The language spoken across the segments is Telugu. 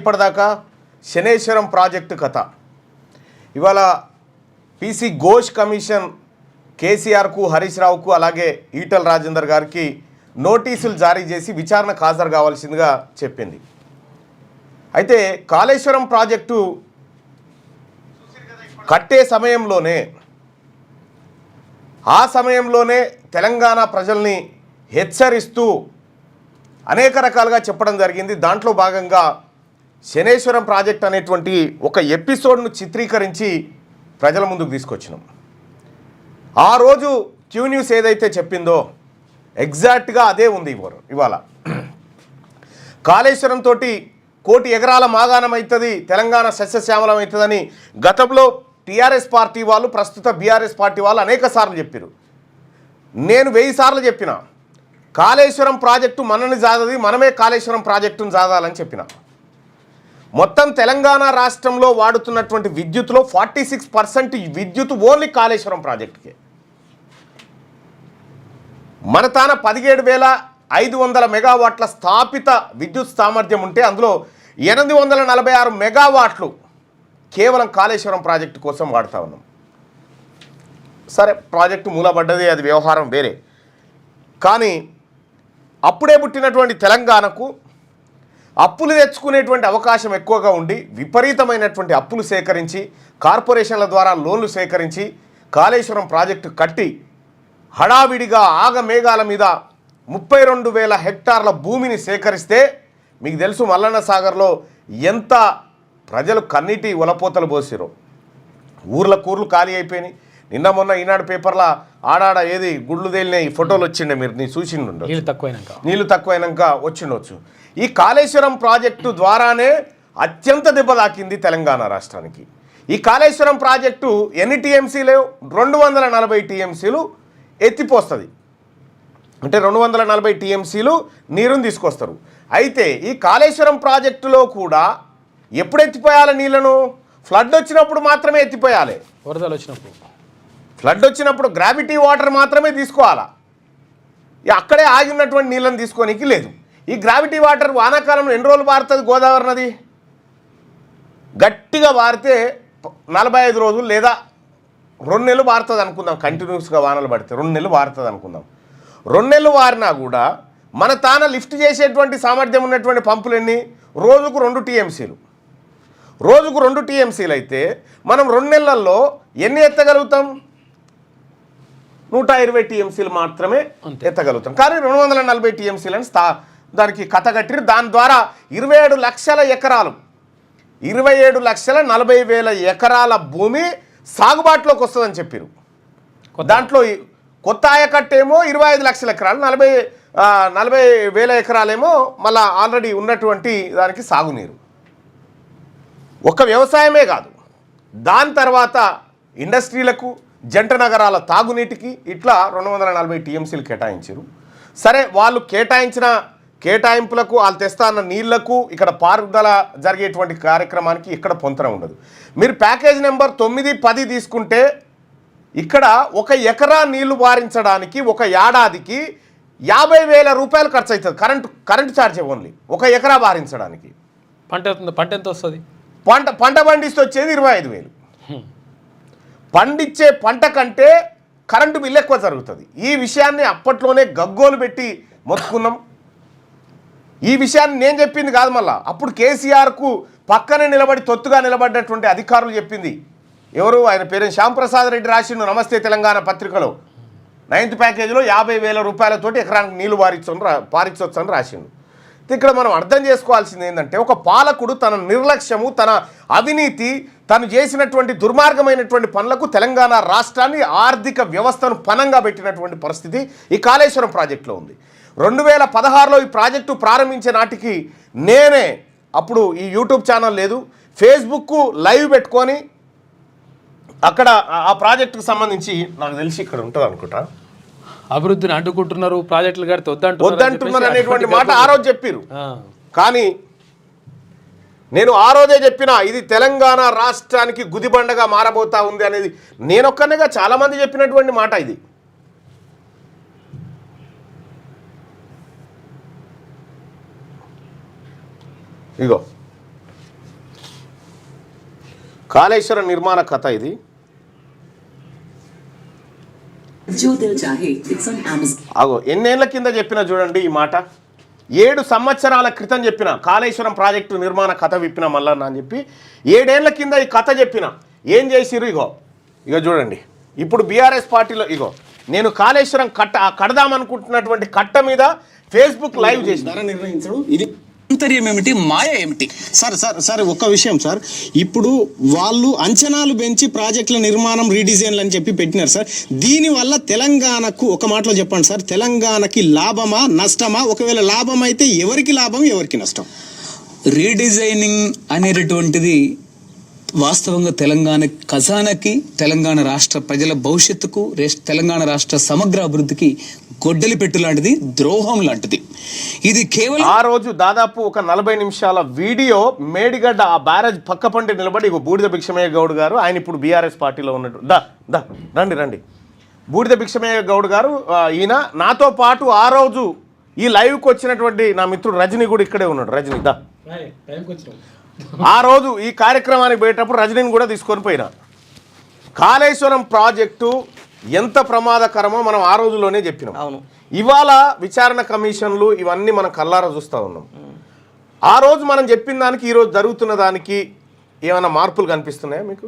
ఎప్పటిదాకా శనేశ్వరం ప్రాజెక్టు కథ. ఇవాళ పీసీ ఘోష్ కమిషన్ కేసీఆర్కు, హరీష్ రావుకు, అలాగే ఈటల రాజేందర్ గారికి నోటీసులు జారీ చేసి విచారణకు హాజరు కావాల్సిందిగా చెప్పింది. అయితే కాళేశ్వరం ప్రాజెక్టు కట్టే సమయంలోనే తెలంగాణ ప్రజల్ని హెచ్చరిస్తూ అనేక రకాలుగా చెప్పడం జరిగింది. దాంట్లో భాగంగా శనేశ్వరం ప్రాజెక్ట్ అనేటువంటి ఒక ఎపిసోడ్ను చిత్రీకరించి ప్రజల ముందుకు తీసుకొచ్చినాం. ఆ రోజు క్యూ న్యూస్ ఏదైతే చెప్పిందో ఎగ్జాక్ట్గా అదే ఉంది. ఇవాళ కాళేశ్వరం తోటి 1 కోటి ఎకరాల మాగాణం అవుతుంది, తెలంగాణ సస్యశ్యామలం అవుతుందని గతంలో టీఆర్ఎస్ పార్టీ వాళ్ళు, ప్రస్తుత బీఆర్ఎస్ పార్టీ వాళ్ళు అనేక సార్లు చెప్పారు. నేను 1000 సార్లు చెప్పిన కాళేశ్వరం ప్రాజెక్టు మనని జాదది, మనమే కాళేశ్వరం ప్రాజెక్టును జాదాలని చెప్పిన. మొత్తం తెలంగాణ రాష్ట్రంలో వాడుతున్నటువంటి విద్యుత్తులో 46% విద్యుత్ ఓన్లీ కాళేశ్వరం ప్రాజెక్టుకే. మన తాన 17,500 మెగావాట్ల స్థాపిత విద్యుత్ సామర్థ్యం ఉంటే అందులో 846 మెగావాట్లు కేవలం కాళేశ్వరం ప్రాజెక్టు కోసం వాడుతూ ఉన్నాం. సరే, ప్రాజెక్టు మూలపడ్డది, అది వ్యవహారం వేరే. కానీ అప్పుడే పుట్టినటువంటి తెలంగాణకు అప్పులు తెచ్చుకునేటువంటి అవకాశం ఎక్కువగా ఉండి విపరీతమైనటువంటి అప్పులు సేకరించి కార్పొరేషన్ల ద్వారా లోన్లు సేకరించి కాళేశ్వరం ప్రాజెక్టు కట్టి హడావిడిగా ఆగమేఘాల మీద 32,000 హెక్టార్ల భూమిని సేకరిస్తే మీకు తెలుసు మల్లన్న సాగర్లో ఎంత ప్రజలు కన్నీటి ఉలపోతలు పోసిరో. ఊర్లు ఖాళీ అయిపోయినాయి. నిన్న మొన్న ఈనాడు పేపర్లో ఆడాడ ఏది గుళ్ళు తేలినాయి ఫోటోలు వచ్చిండే, మీరు నీ చూసిండు. నీళ్ళు తక్కువైనాక వచ్చిండొచ్చు. ఈ కాళేశ్వరం ప్రాజెక్టు ద్వారానే అత్యంత దెబ్బ తాకింది తెలంగాణ రాష్ట్రానికి. ఈ కాళేశ్వరం ప్రాజెక్టు ఎన్ని టీఎంసీ లేవు, 240 టీఎంసీలు ఎత్తిపోస్తుంది. అంటే 240 టీఎంసీలు నీరుని తీసుకొస్తారు. అయితే ఈ కాళేశ్వరం ప్రాజెక్టులో కూడా ఎప్పుడు ఎత్తిపోయాలి నీళ్లను? ఫ్లడ్ వచ్చినప్పుడు మాత్రమే ఎత్తిపోయాలి. వరదలు వచ్చినప్పుడు, ఫ్లడ్ వచ్చినప్పుడు గ్రావిటీ వాటర్ మాత్రమే తీసుకోవాలా. అక్కడే ఆగి ఉన్నటువంటి నీళ్ళని తీసుకోనికి లేదు. ఈ గ్రావిటీ వాటర్ వానాకాలంలో ఎన్ని రోజులు పారుతుంది? గోదావరి నది గట్టిగా పారితే 45 రోజులు లేదా 2 నెలలు పారుతుంది అనుకుందాం. కంటిన్యూస్గా వానలు పడితే 2 నెలలు పారుతుంది అనుకుందాం. 2 నెలలు వారినా కూడా మన తాన లిఫ్ట్ చేసేటువంటి సామర్థ్యం ఉన్నటువంటి పంపులు ఎన్ని? రోజుకు 2 టీఎంసీలు. రోజుకు 2 టీఎంసీలు అయితే మనం 2 నెలల్లో ఎన్ని ఎత్తగలుగుతాం? 120 టీఎంసీలు మాత్రమే ఎత్తగలుగుతాం. కానీ 240 టీఎంసీలని దానికి కథ కట్టిరు. దాని ద్వారా 27 లక్షల ఎకరాలు, 27,40,000 ఎకరాల భూమి సాగుబాటులోకి వస్తుందని చెప్పారు. దాంట్లో కొత్త ఆయకట్టేమో 25 లక్షల ఎకరాలు, 40,000 ఎకరాలేమో మళ్ళీ ఆల్రెడీ ఉన్నటువంటి దానికి సాగునీరు. ఒక వ్యవసాయమే కాదు, దాని తర్వాత ఇండస్ట్రీలకు, జంట నగరాల తాగునీటికి ఇట్లా 240 టీఎంసీలు కేటాయించారు. సరే, వాళ్ళు కేటాయింపులకు, వాళ్ళు తెస్తా అన్న నీళ్లకు, ఇక్కడ పారుదల జరిగేటువంటి కార్యక్రమానికి ఇక్కడ పొంతన ఉండదు. మీరు ప్యాకేజ్ నెంబర్ 9, 10 తీసుకుంటే ఇక్కడ 1 ఎకరా నీళ్లు వారించడానికి ఒక ఏడాదికి 50,000 రూపాయలు ఖర్చు అవుతుంది. కరెంటు ఛార్జ్ ఓన్లీ 1 ఎకరా వారించడానికి. పంట ఎంత వస్తుంది? పంట పండిస్తే వచ్చేది 25,000. పండించే పంట కంటే కరెంటు బిల్లు ఎక్కువ జరుగుతుంది. ఈ విషయాన్ని అప్పట్లోనే గగ్గోలు పెట్టి మొత్తుకున్నాం. ఈ విషయాన్ని నేను చెప్పింది కాదు, మళ్ళా అప్పుడు కేసీఆర్కు పక్కనే నిలబడి తొత్తుగా నిలబడ్డటువంటి అధికారులు చెప్పింది. ఎవరు? ఆయన పేరు శ్యాంప్రసాద్ రెడ్డి రాసిండు నమస్తే తెలంగాణ పత్రికలో. 9th ప్యాకేజీలో 50,000 రూపాయలతోటి ఎకరానికి నీళ్లు పారించవచ్చు అని రాసిండు. ఇక్కడ మనం అర్థం చేసుకోవాల్సింది ఏంటంటే, ఒక పాలకుడు తన నిర్లక్ష్యము, తన అవినీతి, తను చేసినటువంటి దుర్మార్గమైనటువంటి పనులకు తెలంగాణ రాష్ట్రాన్ని, ఆర్థిక వ్యవస్థను పనంగా పెట్టినటువంటి పరిస్థితి ఈ కాళేశ్వరం ప్రాజెక్టులో ఉంది. 2016లో ఈ ప్రాజెక్టు ప్రారంభించే నాటికి నేనే, అప్పుడు ఈ యూట్యూబ్ ఛానల్ లేదు, ఫేస్బుక్ లైవ్ పెట్టుకొని అక్కడ ఆ ప్రాజెక్టుకు సంబంధించి నాకు తెలిసి ఇక్కడ ఉంటుంది అనుకుంటా, అభివృద్ధిని అడ్డుకుంటున్నారు, ప్రాజెక్టులు కడితే వద్దంటున్నారు అనేటువంటి మాట ఆ రోజు చెప్పారు. కానీ నేను ఆ రోజే చెప్పిన ఇది తెలంగాణ రాష్ట్రానికి గుదిబండగా మారబోతా ఉంది అనేది నేనొక్కనేగా చాలామంది చెప్పినటువంటి మాట ఇది. ఇగో కాళేశ్వరం నిర్మాణ కథ ఇది. అగో ఎన్నేళ్ల కింద చెప్పిన చూడండి ఈ మాట, 7 సంవత్సరాల క్రితం చెప్పిన కాళేశ్వరం ప్రాజెక్టు నిర్మాణ కథ విప్పిన మల్లన్న అని చెప్పి 7 ఏళ్ల కింద ఈ కథ చెప్పిన. ఏం చేసిర్రు ఇగో చూడండి. ఇప్పుడు బీఆర్ఎస్ పార్టీలో నేను కాళేశ్వరం కడదామనుకుంటున్నటువంటి కట్ట మీద ఫేస్బుక్ లైవ్ చేసి ధర నిర్ణయించడం ఇది ఆంతర్యం ఏమిటి, మాయ ఏమిటి? సార్ ఒక్క విషయం సార్, ఇప్పుడు వాళ్ళు అంచనాలు పెంచి ప్రాజెక్టుల నిర్మాణం రీడిజైన్లు అని చెప్పి పెట్టినారు సార్. దీనివల్ల తెలంగాణకు ఒక మాటలో చెప్పండి సార్, తెలంగాణకి లాభమా నష్టమా? ఒకవేళ లాభం అయితే ఎవరికి లాభం, ఎవరికి నష్టం? రీడిజైనింగ్ అనేటటువంటిది వాస్తవంగా తెలంగాణ ఖజానాకి, తెలంగాణ రాష్ట్ర ప్రజల భవిష్యత్తుకు, తెలంగాణ రాష్ట్ర సమగ్ర అభివృద్ధికి గొడ్డలి పెట్టు లాంటిది, ద్రోహం లాంటిది. ఇది కేవలం ఆ రోజు దాదాపు ఒక 40 నిమిషాల వీడియో మేడిగడ్డ ఆ బ్యారేజ్ పక్క పంటి నిలబడి బూడిద భిక్షమయ్య గౌడ్ గారు, ఆయన ఇప్పుడు బీఆర్ఎస్ పార్టీలో ఉన్నట్టు రండి బూడిద భిక్షమయ్య గౌడ్ గారు, ఈయన నాతో పాటు ఆ రోజు ఈ లైవ్కి వచ్చినటువంటి నా మిత్రుడు రజనీ కూడా ఇక్కడే ఉన్నాడు. రజనీ ఆ రోజు ఈ కార్యక్రమానికి పోయేటప్పుడు రజనీని కూడా తీసుకొని పోయినా. కాళేశ్వరం ప్రాజెక్టు ఎంత ప్రమాదకరమో మనం ఆ రోజులోనే చెప్పినాం. అవును, ఇవాళ విచారణ కమిషన్లు ఇవన్నీ మనం కల్లారా చూస్తూ ఉన్నాం. ఆ రోజు మనం చెప్పిన దానికి ఈరోజు జరుగుతున్న దానికి ఏమైనా మార్పులు కనిపిస్తున్నాయా మీకు?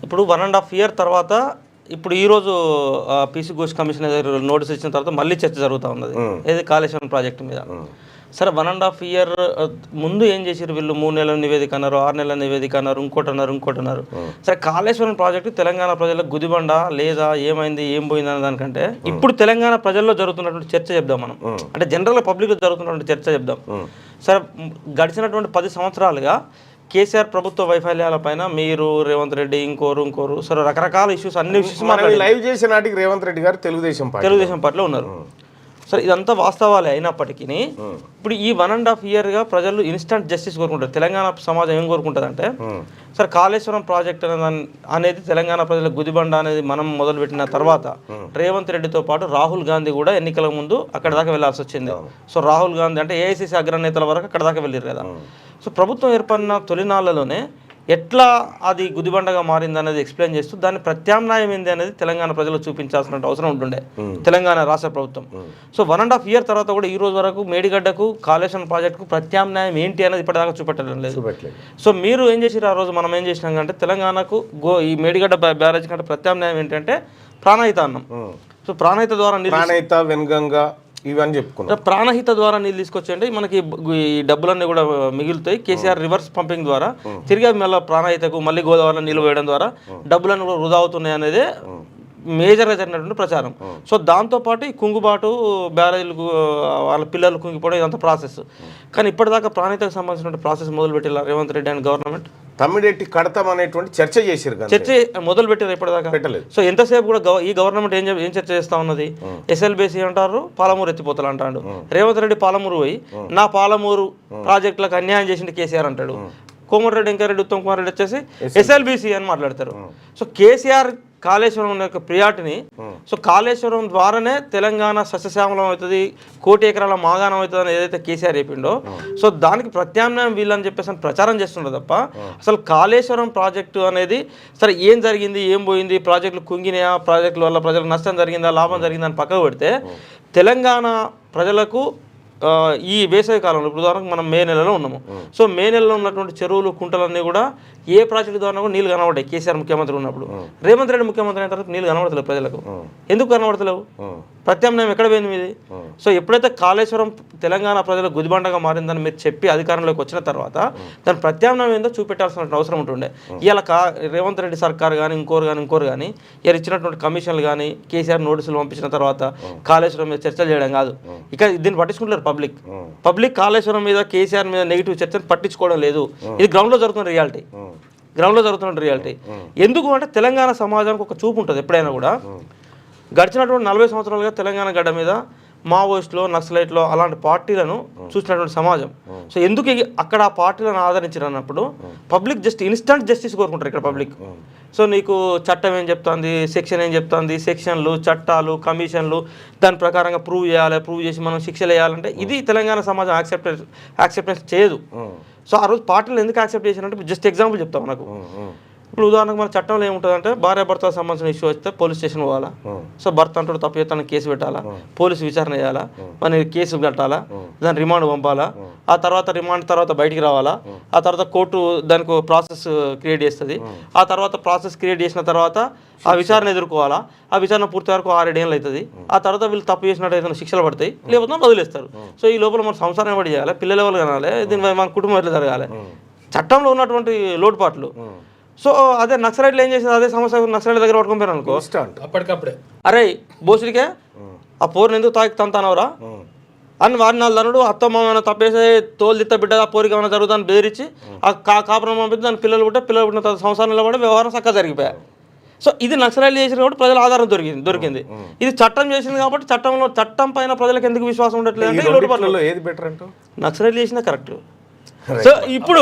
ఇప్పుడు 1.5 year తర్వాత ఇప్పుడు ఈరోజు పీసీ ఘోష్ కమిషన్ నోటీస్ ఇచ్చిన తర్వాత మళ్ళీ చర్చ జరుగుతూ ఉన్నది ఏది కాళేశ్వరం ప్రాజెక్టు మీద. సరే 1.5 year ముందు ఏం చేశారు వీళ్ళు? 3 నెలల నివేదిక అన్నారు, 6 నెలల నివేదిక అన్నారు, ఇంకోటి అన్నారు. సరే కాళేశ్వరం ప్రాజెక్టు తెలంగాణ ప్రజలకు గుదిబండ లేదా ఏమైంది ఏం పోయింది అనే దానికంటే ఇప్పుడు తెలంగాణ ప్రజల్లో జరుగుతున్నటువంటి చర్చ చెప్దాం మనం. అంటే జనరల్గా పబ్లిక్లో జరుగుతున్నటువంటి చర్చ చెప్దాం. సరే గడిచినటువంటి 10 సంవత్సరాలుగా కేసీఆర్ ప్రభుత్వ వైఫల్యాల పైన మీరు, రేవంత్ రెడ్డి, ఇంకోరు సరే రకరకాల ఇష్యూస్, అన్ని ఇష్యూస్ లైవ్ చేసే నాటికి రేవంత్ రెడ్డి గారు తెలుగుదేశం పార్టీలో ఉన్నారు. సరే ఇదంతా వాస్తవాలే అయినప్పటికీ ఇప్పుడు ఈ 1.5 yearగా ప్రజలు ఇన్స్టంట్ జస్టిస్ కోరుకుంటారు. తెలంగాణ సమాజం ఏం కోరుకుంటుంది అంటే, సరే కాళేశ్వరం ప్రాజెక్ట్ అనేది తెలంగాణ ప్రజల గుదిబండ అనేది మనం మొదలుపెట్టిన తర్వాత రేవంత్ రెడ్డితో పాటు రాహుల్ గాంధీ కూడా ఎన్నికల ముందు అక్కడ దాకా వెళ్లాల్సి వచ్చింది. సో రాహుల్ గాంధీ అంటే ఏఐసీసీ అగ్రనేతల వరకు అక్కడ దాకా వెళ్ళారు కదా. సో ప్రభుత్వం ఏర్పడిన తొలినాళ్లలోనే ఎట్లా అది గుదిబండగా మారింది అనేది ఎక్స్ప్లెయిన్ చేస్తూ దాని ప్రత్యామ్నాయం ఏంది అనేది తెలంగాణ ప్రజలు చూపించాల్సిన అవసరం ఉంటుండే తెలంగాణ రాష్ట్ర ప్రభుత్వం. సో 1.5 year తర్వాత కూడా ఈ రోజు వరకు మేడిగడ్డకు కాళేశ్వరం ప్రాజెక్టుకు ప్రత్యామ్నాయం ఏంటి అనేది ఇప్పటిదాకా చూపెట్టడం లేదు. సో మీరు ఏం చేసిరు ఆ రోజు? మనం ఏం చేసినాం అంటే తెలంగాణకు ఈ మేడిగడ్డ బ్యారేజ్ కంటే ప్రత్యామ్నాయం ఏంటంటే ప్రాణహిత అన్నం. సో ప్రాణహిత ద్వారా వెనుగంగా ఇవన్నీ చెప్పుకున్నాం. ప్రాణహిత ద్వారా నీళ్ళు తీసుకొచ్చేయండి, మనకి ఈ డబ్బులన్నీ కూడా మిగులుతాయి. కేసీఆర్ రివర్స్ పంపింగ్ ద్వారా తిరిగి మళ్ళీ ప్రాణహితకు మళ్ళీ గోదావరిలో నీళ్ళు వేయడం ద్వారా డబ్బులన్నీ కూడా వృధా అవుతున్నాయి అనేది మేజర్గా జరిగినటువంటి ప్రచారం. సో దాంతోపాటు ఈ కుంగుబాటు, బ్యారేజీలకు వాళ్ళ పిల్లలు కుంగిపోవడం ఇదంతా ప్రాసెస్. కానీ ఇప్పటిదాకా ప్రాణహితకు సంబంధించిన ప్రాసెస్ మొదలుపెట్టారు రేవంత్ రెడ్డి అండ్ గవర్నమెంట్. తమ్మిడెట్టి కడతాం అనేటువంటి చర్చ చేశారు, చర్చ మొదలు పెట్టారు ఇప్పటిదాకా పెట్టలేదు. సో ఎంతసేపు కూడా ఈ గవర్నమెంట్ ఏం చర్చ చేస్తా ఉన్నది? ఎస్ఎల్బీసీ అంటారు, పాలమూరు ఎత్తిపోతలు అంటాడు. రేవంత్ రెడ్డి పాలమూరు పోయి నా పాలమూరు ప్రాజెక్టులకు అన్యాయం చేసింది కేసీఆర్ అంటాడు. కోమటిరెడ్డి వెంకరెడ్డి, ఉత్తమ్ కుమార్ రెడ్డి వచ్చేసి ఎస్ఎల్బీసీ అని మాట్లాడతారు. సో కేసీఆర్ కాళేశ్వరం యొక్క ప్రియారిటీని, సో కాళేశ్వరం ద్వారానే తెలంగాణ సస్యశ్యామలం అవుతుంది, 1 కోటి ఎకరాల మాగాణం అవుతుంది అని ఏదైతే కేసీఆర్ చెప్పిండో, సో దానికి ప్రత్యామ్నాయం వీళ్ళని చెప్పేసి ప్రచారం చేస్తుండ్రు తప్ప అసలు కాళేశ్వరం ప్రాజెక్టు అనేది సరే ఏం జరిగింది, ఏం పోయింది, ప్రాజెక్టులు కుంగినాయా, ప్రాజెక్టుల వల్ల ప్రజలకు నష్టం జరిగిందా, లాభం జరిగిందా అని పక్కకు పెడితే తెలంగాణ ప్రజలకు ఈ వేసవి కాలంలో ఇప్పుడు ఉదాహరణకు మనం మే నెలలో ఉన్నాము. సో మే నెలలో ఉన్నటువంటి చెరువులు, కుంటలన్నీ కూడా ఏ ప్రాజెక్టు ద్వారా కూడా నీళ్ళు కనబడ్డాయి కేసీఆర్ ముఖ్యమంత్రి ఉన్నప్పుడు. రేవంత్ రెడ్డి ముఖ్యమంత్రి అయిన తర్వాత నీళ్ళు కనబడతలేవు ప్రజలకు. ఎందుకు కనబడతలేవు? ప్రత్యామ్నాయం ఎక్కడ పోయింది మీది? సో ఎప్పుడైతే కాళేశ్వరం తెలంగాణ ప్రజల గుదిబండగా మారిందని మీరు చెప్పి అధికారంలోకి వచ్చిన తర్వాత దాని ప్రత్యామ్నాయం ఏందో చూపెట్టాల్సిన అవసరం ఉంటుండే. ఇలా రేవంత్ రెడ్డి సర్కార్ కానీ ఇంకోరు కానీ ఇలా ఇచ్చినటువంటి కమిషన్లు కానీ కేసీఆర్ నోటీసులు పంపించిన తర్వాత కాళేశ్వరం మీద చర్చలు చేయడం కాదు. ఇక దీన్ని పట్టించుకుంటారు పబ్లిక్ కాళేశ్వరం మీద, కేసీఆర్ మీద నెగిటివ్ చర్చను పట్టించుకోవడం లేదు. ఇది గ్రౌండ్లో జరుగుతున్న రియాలిటీ. ఎందుకు అంటే తెలంగాణ సమాజానికి ఒక చూపు ఉంటుంది ఎప్పుడైనా కూడా. గడిచినటువంటి 40 సంవత్సరాలుగా తెలంగాణ గడ్డ మీద మావోయిస్టులో, నక్సలైట్లో అలాంటి పార్టీలను చూసినటువంటి సమాజం. సో ఎందుకు అక్కడ ఆ పార్టీలను ఆదరించారు అన్నప్పుడు పబ్లిక్ జస్ట్ ఇన్స్టంట్ జస్టిస్ కోరుకుంటారు ఇక్కడ పబ్లిక్. సో నీకు చట్టం ఏం చెప్తుంది, సెక్షన్ ఏం చెప్తుంది, సెక్షన్లు, చట్టాలు, కమిషన్లు, దాని ప్రకారంగా ప్రూవ్ చేయాలి, ప్రూవ్ చేసి మనం శిక్షలు వేయాలంటే ఇది తెలంగాణ సమాజం యాక్సెప్టెన్స్ చేయదు. సో ఆ రోజు పార్టీలు ఎందుకు యాక్సెప్ట్ చేసినంటే జస్ట్ ఎగ్జాంపుల్ చెప్తాం నాకు. ఇప్పుడు ఉదాహరణకు మన చట్టంలో ఏముంటుందంటే భార్యాభర్తలకు సంబంధించిన ఇష్యూ వస్తే పోలీస్ స్టేషన్ పోవాలా, సో భర్త అంటాడు తప్పు చేస్తాను కేసు పెట్టాలా, పోలీసు విచారణ చేయాలా, మన కేసు కట్టాలా, దాని రిమాండ్ పంపాలా, ఆ తర్వాత రిమాండ్ తర్వాత బయటికి రావాలా, ఆ తర్వాత కోర్టు దానికి ప్రాసెస్ క్రియేట్ చేస్తుంది, ఆ తర్వాత ప్రాసెస్ క్రియేట్ చేసిన తర్వాత ఆ విచారణ ఎదుర్కోవాలా, ఆ విచారణ పూర్తి వరకు 6-7 ఏళ్ళు అవుతుంది, ఆ తర్వాత వీళ్ళు తప్పు చేసినట్టు ఏదైనా శిక్షలు పడతాయి, లేకపోతే వదిలేస్తారు. సో ఈ లోపల మన సంసారం ఎవరు చేయాలి, పిల్లల ఎవరు కనాలి, దీని మన కుటుంబం ఎట్లా జరగాలి, చట్టంలో ఉన్నటువంటి లోటుపాట్లు. సో అదే నక్సలైట్లు ఏం చేసేది, అదే సమస్య నక్సలైట్ దగ్గర పట్టుకొని పోయారు అనుకో, అప్పటికప్పుడే అరే బోసుడికే ఆ పోరుని ఎందుకు తంతానవరా అని వారిని వాళ్ళు తనుడు అత్తమ్మ ఏమైనా తప్పేసి తోలు తిత్త బిడ్డ ఆ పోరికి ఏమైనా జరుగుతుందని బెదిరించి ఆ కాపురం పంపిస్తే దాని పిల్లలు పుట్టిన తర్వాత సంవత్సరం నిలబడి వ్యవహారం చక్కగా జరిగిపోయారు. సో ఇది నక్సలైట్లు చేసిన కాబట్టి ప్రజల ఆధారం దొరికింది. ఇది చట్టం చేసింది కాబట్టి చట్టం పైన ప్రజలకు ఎందుకు విశ్వాసం ఉండట్లేదు అంటే లోటుపాట్లు. ఏది బెటర్ అంటూ నక్సలైట్లు చేసినా కరెక్ట్. సో ఇప్పుడు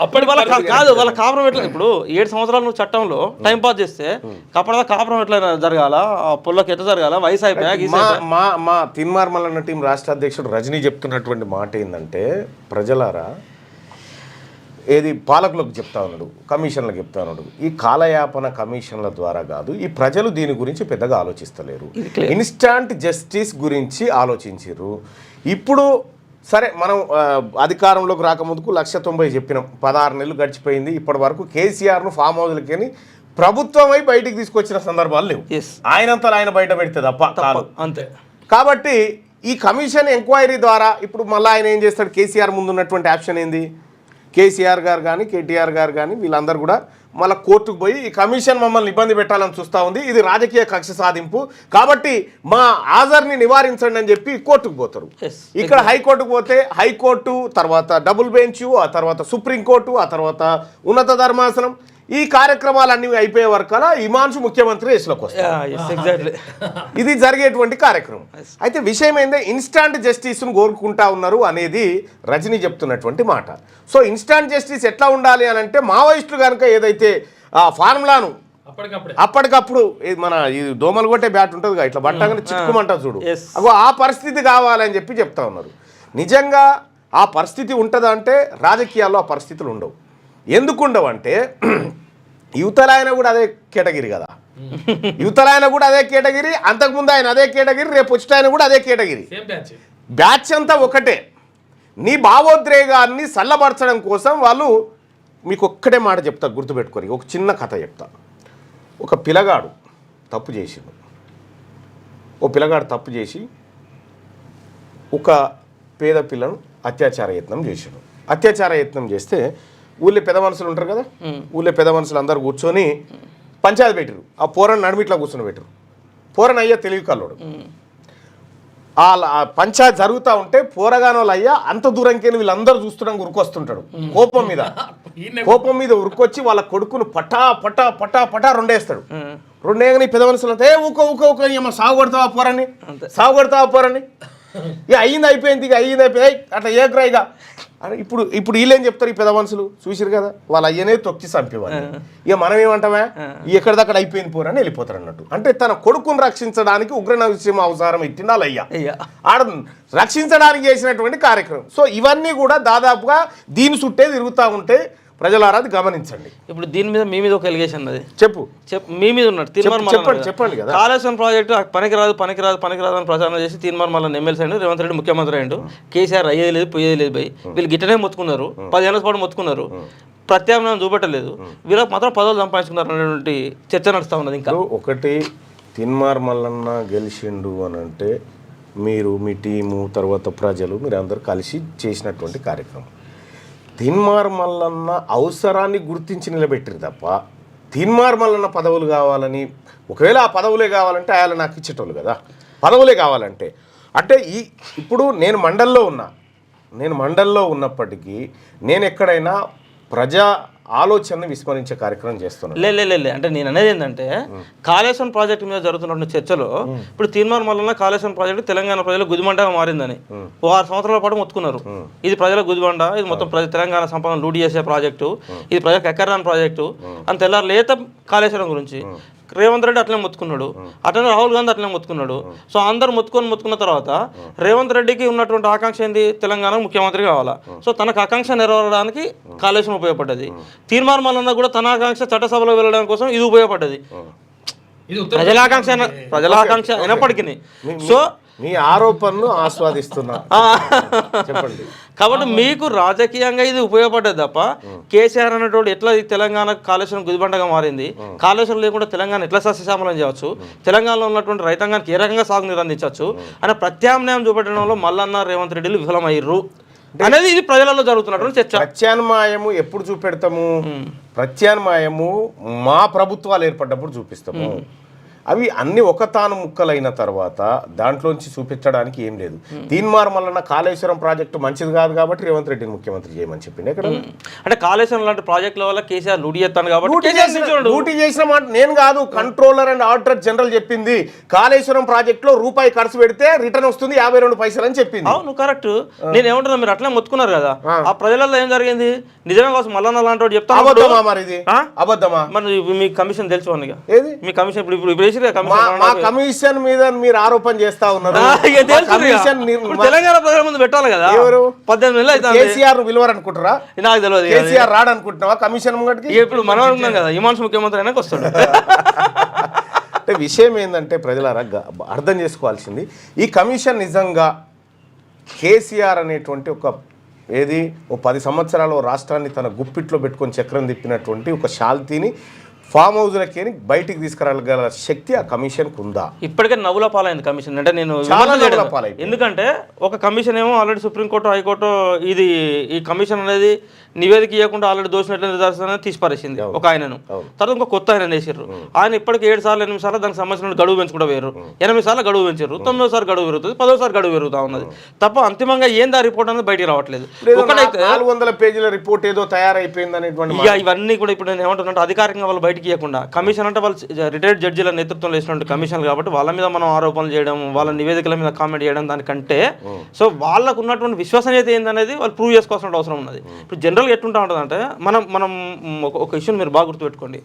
అప్పటి వాళ్ళ కాదు వాళ్ళ కాపురం ఎట్లా, ఇప్పుడు 7 సంవత్సరాలు నువ్వు చట్టంలో టైం పాస్ చేస్తే అప్పటిదా కాపురం ఎట్లా జరగాల, పొల్లకి ఎట్లా జరగాల, వయసు అయిపోయా. మా తిన్మార్మల్ అన్న టీం రాష్ట్ర అధ్యక్షుడు రజనీ చెప్తున్నటువంటి మాట ఏంటంటే, ప్రజలారా ఏది పాలకులకు చెప్తా ఉన్నాడు, కమిషన్లకు చెప్తా ఉన్నాడు, ఈ కాలయాపన కమిషన్ల ద్వారా కాదు, ఈ ప్రజలు దీని గురించి పెద్దగా ఆలోచిస్తలేరు, ఇన్స్టాంట్ జస్టిస్ గురించి ఆలోచించారు. ఇప్పుడు సరే మనం అధికారంలోకి రాకముందుకు 190 చెప్పినాం, 16 నెలలు గడిచిపోయింది, ఇప్పటి వరకు కేసీఆర్ను ఫామ్ హౌస్లకి ప్రభుత్వమై బయటికి తీసుకొచ్చిన సందర్భాలు లేవు. ఆయనంతా ఆయన బయట పెడితే తప్ప అంతే. కాబట్టి ఈ కమిషన్ ఎంక్వైరీ ద్వారా ఇప్పుడు మళ్ళీ ఆయన ఏం చేస్తాడు, కేసీఆర్ ముందు ఉన్నటువంటి ఆప్షన్ ఏంది, కేసీఆర్ గారు కానీ కేటీఆర్ గారు కానీ వీళ్ళందరూ కూడా మళ్ళీ కోర్టుకు పోయి ఈ కమిషన్ మమ్మల్ని ఇబ్బంది పెట్టాలని చూస్తూ ఉంది, ఇది రాజకీయ కక్ష సాధింపు, కాబట్టి మా హాజరుని నివారించండి అని చెప్పి కోర్టుకు పోతారు. ఇక్కడ హైకోర్టుకు పోతే హైకోర్టు, తర్వాత డబుల్ బెంచ్, ఆ తర్వాత సుప్రీంకోర్టు, ఆ తర్వాత ఉన్నత ధర్మాసనం, ఈ కార్యక్రమాలన్నీ అయిపోయే వరకలా ఇమాన్సు ముఖ్యమంత్రి రేసులోకి వస్తారు. ఇది జరిగేటువంటి కార్యక్రమం. అయితే విషయం ఏంటంటే ఇన్స్టాంట్ జస్టిస్ను కోరుకుంటా ఉన్నారు అనేది రజనీ చెప్తున్నటువంటి మాట. సో ఇన్స్టాంట్ జస్టిస్ ఎట్లా ఉండాలి అని అంటే, మావోయిస్టులు కనుక ఏదైతే ఆ ఫార్ములాను అప్పటికప్పుడు మన ఈ దోమలు కొట్టే బ్యాట్ ఉంటుంది ఇట్లా బట్టగానే చిక్కుమంటా చూడు, అగో ఆ పరిస్థితి కావాలని చెప్పి చెప్తా ఉన్నారు. నిజంగా ఆ పరిస్థితి ఉంటుందా అంటే రాజకీయాల్లో ఆ పరిస్థితులు ఉండవు. ఎందుకు ఉండవు అంటే, యువతలాయన కూడా అదే కేటగిరీ కదా, యువతలాయన కూడా అదే కేటగిరీ, అంతకుముందు ఆయన అదే కేటగిరీ, రేపు వచ్చి ఆయన కూడా అదే కేటగిరీ, బ్యాచ్ అంతా ఒకటే. నీ భావోద్రేగాన్ని చల్లబరచడం కోసం వాళ్ళు మీకు ఒక్కటే మాట చెప్తా, గుర్తుపెట్టుకొని ఒక చిన్న కథ చెప్తా. ఒక పిల్లగాడు తప్పు చేసిండు, తప్పు చేసి ఒక పేద పిల్లను అత్యాచార యత్నం చేసిండు. అత్యాచార యత్నం చేస్తే ఊళ్ళో పెద్ద మనుషులు ఉంటారు కదా, ఊళ్ళో పెద్ద మనుషులు అందరు కూర్చొని పంచాయతీ పెట్టరు. ఆ పోరని నడిమిట్లా కూర్చొని పెట్టరు. పోరని అయ్యా తెలివి కల్లోడు. ఆ పంచాయతీ జరుగుతూ ఉంటే పోరగానోళ్ళు అయ్యా అంత దూరంకెళ్ళి వీళ్ళందరూ చూస్తున్నాం ఉరుకొస్తుంటాడు. కోపం మీద ఉరుకొచ్చి వాళ్ళ కొడుకును పటా పటా పటా పటా రెండేస్తాడు. రెండేగానే పెద్ద మనుషులు అంతా ఊక సాగు కొడతావా పోరని ఇక అయిపోయింది అట్లా ఏకరాయిగా. ఇప్పుడు వీళ్ళేం చెప్తారు, ఈ పెద్ద మనుషులు చూసిరు కదా, వాళ్ళ అయ్యనే తొక్కి చంపేవాళ్ళు. ఇక మనం ఏమంటామా, ఎక్కడిదక్కడ అయిపోయింది పోరని వెళ్ళిపోతారు అన్నట్టు. అంటే తన కొడుకును రక్షించడానికి ఉగ్ర నరసింహ అవతారం ఎత్తిండాలి అయ్యా, ఆడ రక్షించడానికి చేసినటువంటి కార్యక్రమం. సో ఇవన్నీ కూడా దాదాపుగా దీని చుట్టే తిరుగుతూ ఉంటే ప్రజలారా అది గమనించండి. ఇప్పుడు దీని మీద మీ మీద ఒక ఎలిగేషన్ అది చెప్పు మీ మీద ఉన్నట్టు చెప్పండి కదా. కాళేశ్వరం ప్రాజెక్టు పనికిరాదు అని ప్రచారం చేసి తీర్మానం ఎమ్మెల్సీ అయ్యిండు, రేవంత్ రెడ్డి ముఖ్యమంత్రి అయ్యిండు, కేసీఆర్ అయ్యేది లేదు పోయేది లేదు పోయి వీళ్ళు గిట్టనే మొత్తుకున్నారు, 10 ఏళ్ళ పాటు మొత్తుకున్నారు, ప్రత్యామ్నాయం చూపెట్టలేదు, వీళ్ళకి మాత్రం పదవులు సంపాదించుకున్నారు అనేటువంటి చర్చ నడుస్తూ ఉన్నది. ఇంకా ఒకటి, తిన్మార్ మల్లన్న గెలిచిండు అని అంటే మీరు మీ టీము తర్వాత ప్రజలు మీరు అందరూ కలిసి చేసినటువంటి కార్యక్రమం. తిన్మార్ మల్లన్న అవసరాన్ని గుర్తించి నిలబెట్టారు తప్ప తిన్మార్ మల్లన్న పదవులు కావాలని, ఒకవేళ ఆ పదవులే కావాలంటే ఆయన నాకు ఇచ్చేటోళ్ళు కదా, పదవులే కావాలంటే. అంటే ఇప్పుడు నేను మండల్లో ఉన్నప్పటికీ నేను ఎక్కడైనా ప్రజా ఆలోచనని విస్మరించే కార్యక్రమం చేస్తున్నారు. లే అంటే నేను అనేది ఏంటంటే కాళేశ్వరం ప్రాజెక్టు మీద జరుగుతున్న చర్చలో ఇప్పుడు తీర్మానం వల్ల కాళేశ్వరం ప్రాజెక్టు తెలంగాణ ప్రజల గుదిబండగా మారిందని 6 సంవత్సరాల పాటు మొత్తుకున్నారు. ఇది ప్రజల గుదిబండ, ఇది మొత్తం తెలంగాణ సంపదను లూటీ చేసే ప్రాజెక్టు, ఇది ప్రజలకు ఎక్కరాని ప్రాజెక్టు అని తెల్లారు లేత కాళేశ్వరం గురించి రేవంత్ రెడ్డి అట్లనే మొత్తుకున్నాడు, అట్లనే రాహుల్ గాంధీ అట్లనే మొత్తుకున్నాడు. సో అందరు మొత్తుకున్న తర్వాత రేవంత్ రెడ్డికి ఉన్నటువంటి ఆకాంక్ష ఏంది, తెలంగాణ ముఖ్యమంత్రి కావాలా. సో తనకు ఆకాంక్ష నెరవేరడానికి కాళేశ్వరం ఉపయోగపడ్డది. తీర్మానం వలన కూడా తన ఆకాంక్ష చట్టసభలో వెళ్ళడానికి కోసం ఇది ఉపయోగపడ్డది. ప్రజల ఆకాంక్ష అయినప్పటికీ సో మీ ఆరోపణను ఆస్వాదిస్తున్నా చెప్పండి. కాబట్టి మీకు రాజకీయంగా ఇది ఉపయోగపడ్డది తప్ప కేసీఆర్ అనేటోడు ఎట్లా ఈ తెలంగాణ కాళేశ్వరం గుదిబండగా మారింది, కాళేశ్వరం లేకుండా తెలంగాణ ఎట్లా సస్యశ్యామలం చేయవచ్చు, తెలంగాణలో ఉన్నటువంటి రైతాంగానికి ఏ రకంగా సాగునీరు అందించవచ్చు అనే ప్రత్యామ్నాయం చూపెట్టడంలో మల్లన్న రేవంత్ రెడ్డిలు విఫలమయ్యారు అనేది ఇది ప్రజలలో జరుగుతున్నటువంటి చర్చ. ప్రత్యామ్నాయము ఎప్పుడు చూపెడతాము? ప్రత్యామ్నాయము మా ప్రభుత్వాలు ఏర్పడ్డప్పుడు చూపిస్తాము. అవి అన్ని ఒకతాను ముక్కలైన తర్వాత దాంట్లోంచి చూపించడానికి ఏం లేదు. తీన్మార్ మల్లన్న కాళేశ్వరం ప్రాజెక్టు మంచిది కాదు కాబట్టి రేవంత్ రెడ్డిని ముఖ్యమంత్రి చేయమని చెప్పింది. ఎక్కడ అంటే కాళేశ్వరం లాంటి ప్రాజెక్టుల వల్ల కేసీఆర్ లూటీ చేస్తాను కాబట్టి లూటీ చేసిన మాట నేను కాదు, కంట్రోలర్ అండ్ ఆడిటర్ జనరల్ చెప్పింది. కాళేశ్వరం ప్రాజెక్టులో రూపాయి ఖర్చు పెడితే రిటర్న్ వస్తుంది 52 పైసలు అని చెప్పింది. అవును కరెక్ట్. నేను ఏమంటున్నా, మీరు అట్లే మొత్తుకున్నారు కదా, ఆ ప్రజలలో ఏం జరిగింది? నిజమే కోసం మల్లన్న లాంటి వాడు చెప్తాను. అబద్ధమా మరి ఇది? అబద్ధమా? మరి మీ కమిషన్ తెలుసు ఏది మీ కమిషన్ ఇప్పుడు మా కమిషన్ మీద మీరు ఆరోపణ చేస్తా ఉన్నారు. తెలంగాణ ప్రజల ముందు పెట్టాలి కదా. ఎవరు 18 నెలలు అయితే కేసీఆర్ విలువరు అనుకుంటారా? నాకు తెలియదు. కేసీఆర్ రాడనుకుంటున్నావా కమిషన్ ముంగటికి? ఇప్పుడు మనం ఉన్నాం కదా, హిమాంశు ముఖ్యమంత్రి అయినాక వస్తాడు. అంటే విషయం ఏంటంటే ప్రజలారా అర్థం చేసుకోవాల్సింది, ఈ కమిషన్ నిజంగా కేసీఆర్ అనేటువంటి ఒక ఏది 10 సంవత్సరాలు రాష్ట్రాన్ని తన గుప్పిట్లో పెట్టుకొని చక్రం తిప్పినటువంటి ఒక శాల్తీని ఫామ్ హౌస్లకి బయటికి తీసుకురాగల శక్తి ఆ కమిషన్కి ఉందా? ఇప్పటికే నవ్వుల పాలైంది కమిషన్. అంటే నేను ఎందుకంటే ఒక కమిషన్ ఏమో ఆల్రెడీ సుప్రీంకోర్టు హైకోర్టు ఈ కమిషన్ అనేది నివేదిక ఇవ్వకుండా ఆల్రెడీ దోషినట్లు నిర్ధారిస్తానని తీసిపారేసింది ఒక ఆయనను. తర్వాత ఇంకో కొత్త ఆయన వేసారు. ఆయన ఇప్పటికి 7 సార్లు 8 సార్లు దానికి సంబంధించిన గడువు పెంచుకుంటూ వేరు. 8 సార్లు గడువు పెంచారు, 9వ సారి గడువు పెరుగుతుంది, 10వ సారి గడువు పెరుగుతా ఉన్నది తప్ప అంతిమంగా ఏందా రిపోర్ట్ అనేది బయటికి రావట్లేదు. ఒకటైతే 400 పేజీల రిపోర్ట్ ఏదో తయారైపోయింది అనేటువంటి ఇక ఇవన్నీ కూడా ఇప్పుడు నేను ఏమంటున్నా, అధికారికంగా వాళ్ళు బయటికి ఇవ్వకుండా కమిషన్ అంటే వాళ్ళు రిటైర్డ్ జడ్జీల నేతృత్వంలో వేసినటువంటి కమిషన్ కాబట్టి వాళ్ళ మీద మనం ఆరోపణలు చేయడం, వాళ్ళ నివేదికల మీద కామెంట్ చేయడం దానికంటే సో వాళ్ళకు ఉన్నటువంటి విశ్వసనీయత ఏందనేది వాళ్ళు ప్రూవ్ చేసుకోవాల్సిన అవసరం ఉన్నది. ఇప్పుడు జనరల్గా ఎట్లుంటా ఉంటుంది అంటే మనం ఒక ఇష్యూని మీరు బాగా గుర్తుపెట్టుకోండి.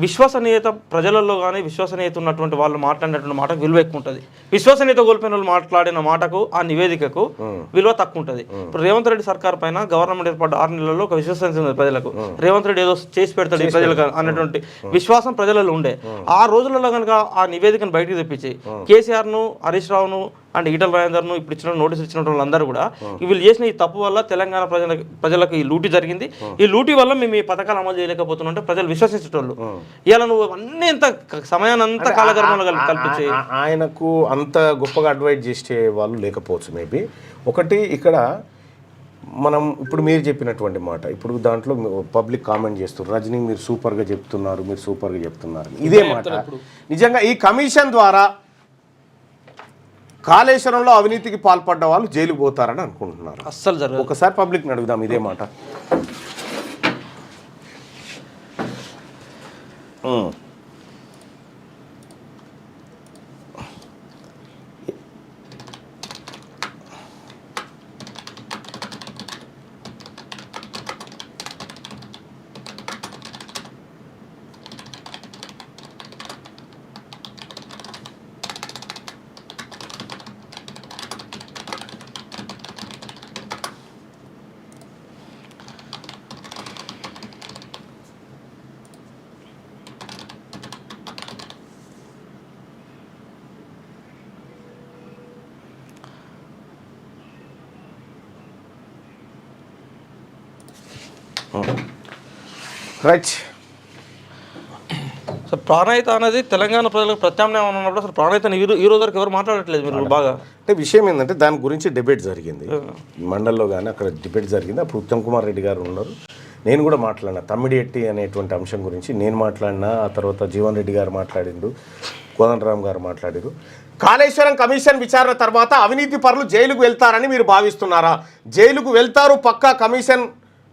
విశ్వసనీయత ప్రజలలో కానీ విశ్వసనీయత ఉన్నటువంటి వాళ్ళు మాట్లాడినటువంటి మాటకు విలువ ఎక్కువ ఉంటుంది. విశ్వసనీయత కోల్పోయిన వాళ్ళు మాట్లాడిన మాటకు ఆ నివేదికకు విలువ తక్కువ ఉంటుంది. ఇప్పుడు రేవంత్ రెడ్డి సర్కార్ పైన గవర్నమెంట్ ఏర్పడ్డ 6 నెలల్లో ఒక విశ్వసనీయత ఉంది ప్రజలకు. రేవంత్ రెడ్డి ఏదో చేసి పెడతాడు ఈ ప్రజలకు అన్నటువంటి విశ్వాసం ప్రజలలో ఉండే. ఆ రోజులలో కనుక ఆ నివేదికను బయటకు తెప్పించి కేసీఆర్ను, హరీష్ రావును అండ్ ఈటల రాజేందర్ను ఇప్పుడు ఇచ్చిన నోటీసులు ఇచ్చిన వాళ్ళందరూ కూడా వీళ్ళు చేసిన ఈ తప్పు వల్ల తెలంగాణ ప్రజలకు ఈ లూటీ జరిగింది. ఈ లూటీ వల్ల మేము ఈ పథకాలు అమలు చేయలేకపోతున్నాం ప్రజలు విశ్వసించేటోళ్ళు. ఇలా నువ్వు అన్ని ఎంత సమయాన్ని అంతా కాలగర్భంలో కల్పించి ఆయనకు అంత గొప్పగా అడ్వైజ్ చేసే వాళ్ళు లేకపోవచ్చు. మేబీ ఒకటి ఇక్కడ మనం ఇప్పుడు మీరు చెప్పినటువంటి మాట, ఇప్పుడు దాంట్లో పబ్లిక్ కామెంట్ చేస్తున్నారు, రజనీ మీరు సూపర్గా చెప్తున్నారు ఇదే మాట. నిజంగా ఈ కమిషన్ ద్వారా కాళేశ్వరంలో అవినీతికి పాల్పడ్డ వాళ్ళు జైలుకు పోతారని అనుకుంటున్నారు. అస్సలు జరగదు. ఒకసారి పబ్లిక్ని అడుగుదాం ఇదే మాట. రైట్. సో ప్రాణహిత అనేది తెలంగాణ ప్రజలకు ప్రత్యామ్నాయం ఉన్నప్పుడు అసలు ప్రాణహితని ఈ రోజు వరకు ఎవరు మాట్లాడట్లేదు మీరు బాగా. అంటే విషయం ఏంటంటే దాని గురించి డిబేట్ జరిగింది మండల్లో కానీ, అక్కడ డిబేట్ జరిగింది. అప్పుడు ఉత్తమ్ కుమార్ రెడ్డి గారు ఉన్నారు, నేను కూడా మాట్లాడినా తమ్మిడిఎట్టి అనేటువంటి అంశం గురించి నేను మాట్లాడినా. ఆ తర్వాత జీవన్ రెడ్డి గారు మాట్లాడిండు, కోదండరామ్ గారు మాట్లాడారు. కాళేశ్వరం కమిషన్ విచారణ తర్వాత అవినీతి పరులు జైలుకు వెళ్తారని మీరు భావిస్తున్నారా? జైలుకు వెళ్తారు పక్కా. కమిషన్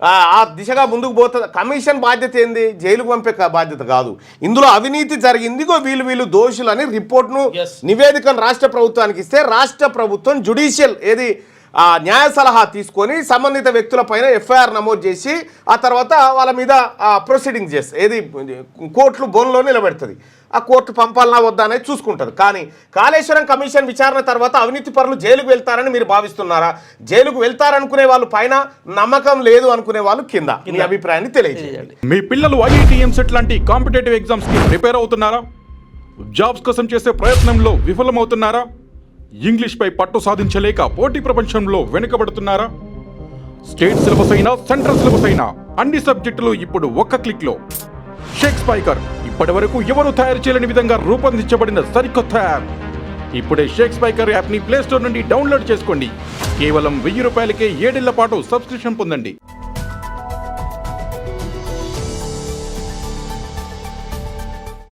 ఆ దిశగా ముందుకు పోతుంది. కమిషన్ బాధ్యత ఏంది? జైలుకు పంపే బాధ్యత కాదు. ఇందులో అవినీతి జరిగింది, వీళ్ళు దోషులని రిపోర్ట్ను నివేదికను రాష్ట్ర ప్రభుత్వానికి ఇస్తే రాష్ట్ర ప్రభుత్వం జ్యుడిషియల్ న్యాయ సలహా తీసుకొని సంబంధిత వ్యక్తులపైన ఎఫ్ఐఆర్ నమోదు చేసి ఆ తర్వాత వాళ్ళ మీద ప్రొసీడింగ్ చేస్తే కోర్టులు బోన్లో నిలబెడుతుంది. ఆ కోర్టు పంపాలన్నా వద్దా అనేది చూసుకుంటుంది. కానీ కాళేశ్వరం కమిషన్ విచారణ తర్వాత అవినీతి పరులు జైలుకు వెళ్తారని మీరు భావిస్తున్నారా? జైలుకు వెళ్తారనుకునే వాళ్ళు పైన, నమ్మకం లేదు అనుకునే వాళ్ళు కింద. మీ అభిప్రాయాన్ని తెలియజేయండి. మీ పిల్లలు ఐఐటి ఎంసెట్ లాంటి కాంపిటేటివ్ ఎగ్జామ్స్ కి ప్రిపేర్ అవుతున్నారా? జాబ్స్ కోసం చేసే ప్రయత్నంలో విఫలమవుతున్నారా? ఇంగ్లీష్ పై పట్టు సాధించలేక పోటీ ప్రపంచంలో వెనుకబడుతున్నారా? స్టేట్ సిలబస్ అయినా సెంట్రల్ సిలబస్ అయినా అన్ని సబ్జెక్టులు ఇప్పుడు ఒక్క క్లిక్ లో. షేక్ స్పైకర్ ఇప్పటి వరకు ఎవరు తయారు చేయలేని విధంగా రూపొందించబడిన సరికొత్త యాప్. ఇప్పుడే షేక్ స్పైకర్ యాప్ ని ప్లే స్టోర్ నుండి డౌన్లోడ్ చేసుకోండి. కేవలం 1000 రూపాయలకే 7 ఏళ్ల పాటు సబ్స్క్రిప్షన్ పొందండి.